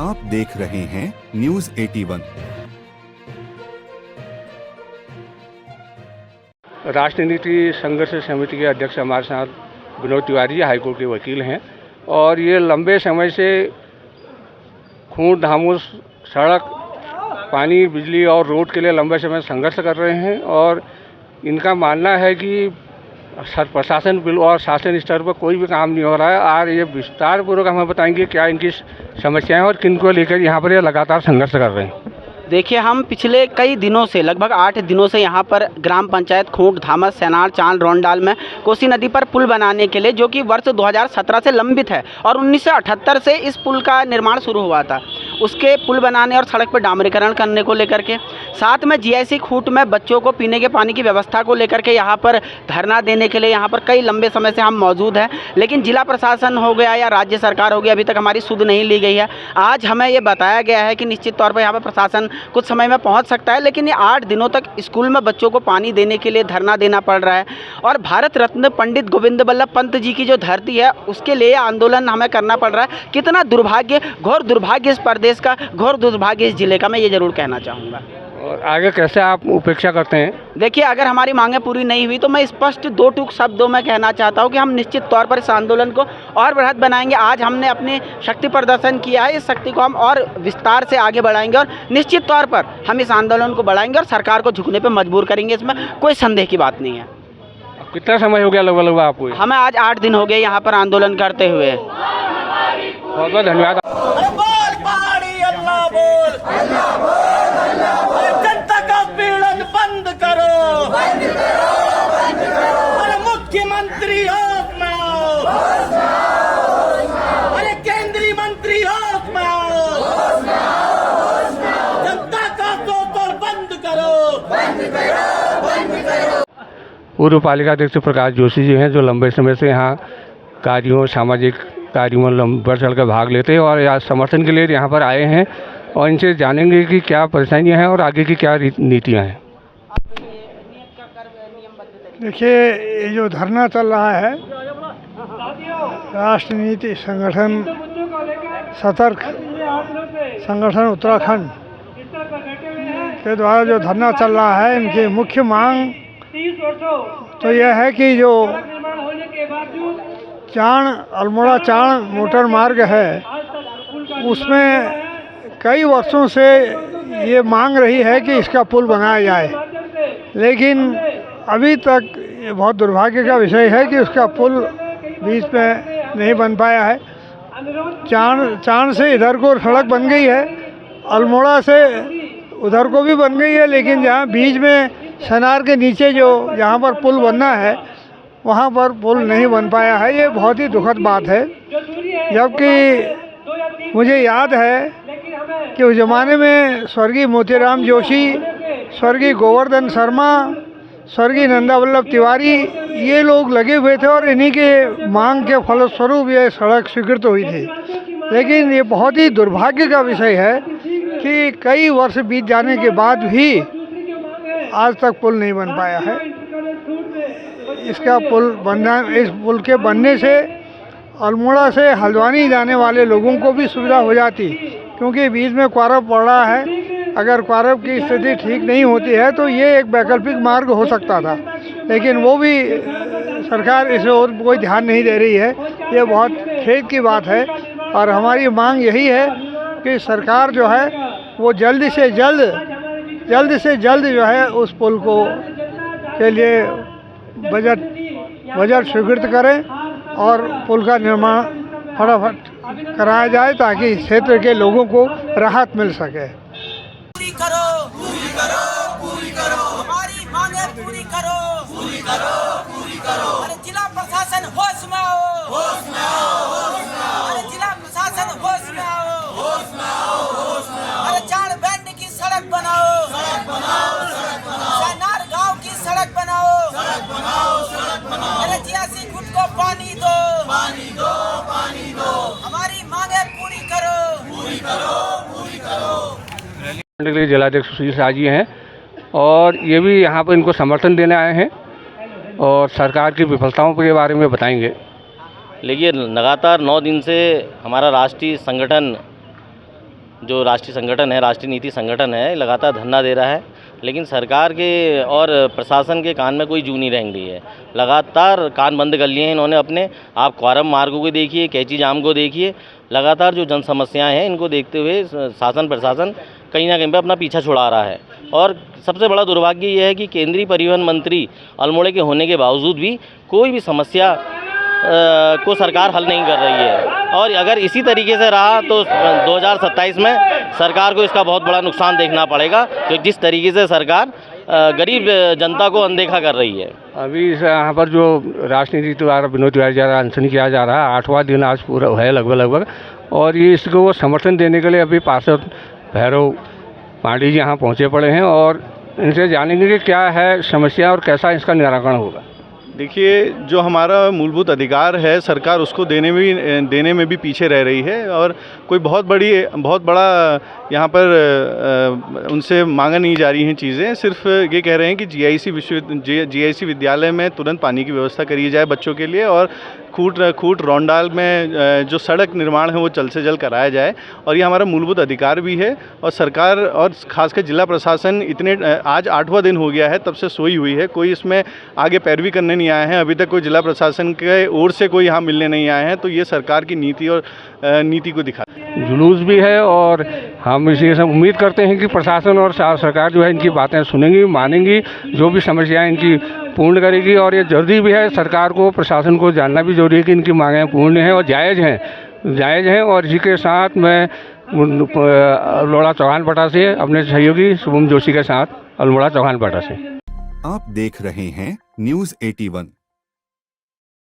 आप देख रहे हैं न्यूज 81। राष्ट्रीय नीति संघर्ष समिति के अध्यक्ष हमारे साथ विनोद तिवारी हाईकोर्ट के वकील हैं और ये लंबे समय से खून धामोस सड़क, पानी, बिजली और रोड के लिए लंबे समय संघर्ष कर रहे हैं और इनका मानना है कि प्रशासन बिल और शासन स्तर पर कोई भी काम नहीं हो रहा है। आज ये विस्तार पूर्वक हमें बताएंगे क्या इनकी समस्याएं और किन को लेकर यहाँ पर ये लगातार संघर्ष कर रहे हैं। देखिए, हम पिछले कई दिनों से लगभग 8 दिनों से यहाँ पर ग्राम पंचायत खूंट, धामस, सेनार, चांद, रोंडाल में कोसी नदी पर पुल बनाने के लिए, जो कि वर्ष 2017 से लंबित है और 1978 से इस पुल का निर्माण शुरू हुआ था, उसके पुल बनाने और सड़क पर डामरीकरण करने को लेकर के, साथ में जीआईसी खूंट में बच्चों को पीने के पानी की व्यवस्था को लेकर के यहाँ पर धरना देने के लिए यहाँ पर कई लंबे समय से हम मौजूद हैं। लेकिन जिला प्रशासन हो गया या राज्य सरकार हो गई, अभी तक हमारी सुध नहीं ली गई है। आज हमें ये बताया गया है कि निश्चित तौर पर यहाँ पर प्रशासन कुछ समय में पहुंच सकता है, लेकिन ये 8 दिनों तक स्कूल में बच्चों को पानी देने के लिए धरना देना पड़ रहा है और भारत रत्न पंडित गोविंद बल्लभ पंत जी की जो धरती है उसके लिए आंदोलन हमें करना पड़ रहा है। कितना दुर्भाग्य, घोर दुर्भाग्य इस प्रदेश का, घोर दुर्भाग्य इस जिले का, मैं ये जरूर कहना चाहूँगा। और आगे कैसे आप उपेक्षा करते हैं? देखिए, अगर हमारी मांगें पूरी नहीं हुई तो मैं स्पष्ट 2 टूक शब्दों में कहना चाहता हूं कि हम निश्चित तौर पर इस आंदोलन को और बढ़त बनाएंगे। आज हमने अपनी शक्ति प्रदर्शन किया है, इस शक्ति को हम और विस्तार से आगे बढ़ाएंगे और निश्चित तौर पर हम इस आंदोलन को बढ़ाएंगे और सरकार को झुकने पर मजबूर करेंगे। इसमें कोई संदेह की बात नहीं है। कितना समय हो गया लगभग आपको? हमें आज 8 दिन हो गए यहाँ पर आंदोलन करते हुए। बहुत बहुत धन्यवाद। जनता का पीड़न बंद करो, अरे मुख्यमंत्री होश में आओ, अरे केंद्रीय मंत्री होश में आओ, जनता का शोषण बंद करो। पूर्व पालिका अध्यक्ष प्रकाश जोशी जी हैं, जो लंबे समय से यहाँ कार्यों, सामाजिक कार्यों में बढ़ चढ़ कर भाग लेते हैं और आज समर्थन के लिए यहाँ पर आए हैं और इनसे जानेंगे कि क्या परेशानियाँ हैं और आगे की क्या नीतियाँ हैं। देखिए, ये जो धरना चल रहा है, राष्ट्रीय नीति संगठन सतर्क संगठन उत्तराखंड के द्वारा जो धरना चल रहा है, इनकी मुख्य मांग तो यह है कि जो अल्मोड़ा चाण मोटर मार्ग है, उसमें कई वर्षों से ये मांग रही है कि इसका पुल बनाया जाए, लेकिन अभी तक ये बहुत दुर्भाग्य का विषय है कि उसका पुल बीच में नहीं बन पाया है। चाण से इधर को सड़क बन गई है, अल्मोड़ा से उधर को भी बन गई है, लेकिन जहाँ बीच में सनार के नीचे जो जहाँ पर पुल बनना है वहाँ पर पुल नहीं बन पाया है। ये बहुत ही दुखद बात है, जबकि मुझे याद है कि उस ज़माने में स्वर्गीय मोतीराम जोशी, स्वर्गीय गोवर्धन शर्मा, स्वर्गीय नंदा वल्लभ तिवारी, ये लोग लगे हुए थे और इन्हीं के मांग के फलस्वरूप ये सड़क स्वीकृत हुई थी। लेकिन ये बहुत ही दुर्भाग्य का विषय है कि कई वर्ष बीत जाने के बाद भी आज तक पुल नहीं बन पाया है। इसका इस पुल के बनने से अल्मोड़ा से हल्द्वानी जाने वाले लोगों को भी सुविधा हो जाती, क्योंकि बीच में क्वारब पड़ रहा है। अगर क्वारब की स्थिति ठीक नहीं होती है तो ये एक वैकल्पिक मार्ग हो सकता था, लेकिन वो भी सरकार इसे और कोई ध्यान नहीं दे रही है। ये बहुत खेद की बात है और हमारी मांग यही है कि सरकार जो है वो जल्द से जल्द जो है उस पुल को के लिए बजट स्वीकृत करें और पुल का निर्माण फटाफट कराया जाए ताकि इस क्षेत्र के लोगों को राहत मिल सके। पूरी करो, पूरी करो, पूरी करो, हमारी मांगे पूरी करो, पूरी करो, पूरी करो। अरे जिला प्रशासन होश में आओ, होश में आओ, होश में आओ। अरे जिला प्रशासन होश में आओ, होश में आओ, होश में आओ। अरे चाण बैंड की सड़क बनाओ, सड़क बनाओ, सड़क बनाओ। सेनार गांव की सड़क बनाओ, सड़क बनाओ, सड़क बनाओ। अरे जीआईसी खूंट को पानी दो, पानी दो, पानी दो। हमारी मांगे पूरी करो, पूरी करो, पूरी करो। के लिए जिलाध्यक्ष सुशील शाह जी हैं और ये भी यहाँ पर इनको समर्थन देने आए हैं और सरकार की विफलताओं के बारे में बताएंगे। देखिए, लगातार 9 दिन से हमारा राष्ट्रीय संगठन जो राष्ट्रीय संगठन है, राष्ट्रीय नीति संगठन है, लगातार धरना दे रहा है, लेकिन सरकार के और प्रशासन के कान में कोई जू नहीं रेंग रही है। लगातार कान बंद कर लिए हैं इन्होंने अपने। आप क्वारम मार्गों को देखिए, कैंची जाम को देखिए, लगातार जो जन समस्याएं हैं इनको देखते हुए शासन प्रशासन कहीं ना कहीं पे अपना पीछा छुड़ा रहा है। और सबसे बड़ा दुर्भाग्य ये है कि केंद्रीय परिवहन मंत्री अल्मोड़े के होने के बावजूद भी कोई भी समस्या को सरकार हल नहीं कर रही है। और अगर इसी तरीके से रहा तो 2027 में सरकार को इसका बहुत बड़ा नुकसान देखना पड़ेगा, तो जिस तरीके से सरकार गरीब जनता को अनदेखा कर रही है। अभी यहाँ पर जो राजनीति द्वारा विनोद तिवारी द्वारा अनशन किया जा रहा है, 8वां दिन आज पूरा है लगभग, और ये इसको वो समर्थन देने के लिए अभी पार्षद भैरव पांडे जी यहाँ पहुँचे पड़े हैं और इनसे जानेंगे कि क्या है समस्या और कैसा इसका निराकरण होगा। देखिए, जो हमारा मूलभूत अधिकार है सरकार उसको देने में भी पीछे रह रही है और कोई बहुत बड़ा यहाँ पर उनसे मांगा नहीं जा रही हैं चीज़ें। सिर्फ ये कह रहे हैं कि जीआईसी विद्यालय में तुरंत पानी की व्यवस्था करी जाए बच्चों के लिए, और खूट रौंडाल में जो सड़क निर्माण है वो जल्द से जल्द कराया जाए। और ये हमारा मूलभूत अधिकार भी है। और सरकार और खासकर जिला प्रशासन आज 8वां दिन हो गया है तब से सोई हुई है, कोई इसमें आगे पैरवी करने नहीं आए हैं। अभी तक कोई जिला प्रशासन के ओर से कोई यहाँ मिलने नहीं आए हैं। तो ये सरकार की नीति को दिखा जुलूस भी है और हम इसी से उम्मीद करते हैं कि प्रशासन और सरकार जो है इनकी बातें सुनेंगी, मानेंगी, जो भी समस्याएं इनकी पूर्ण करेगी। और ये जरूरी भी है, सरकार को प्रशासन को जानना भी जरूरी है कि इनकी मांगें पूर्ण हैं और जायज़ हैं। और इसी के साथ मैं अल्मोड़ा चौहानपटा से अपने सहयोगी शुभम जोशी के साथ अल्मोड़ा चौहानपटा से। आप देख रहे हैं न्यूज़ 81।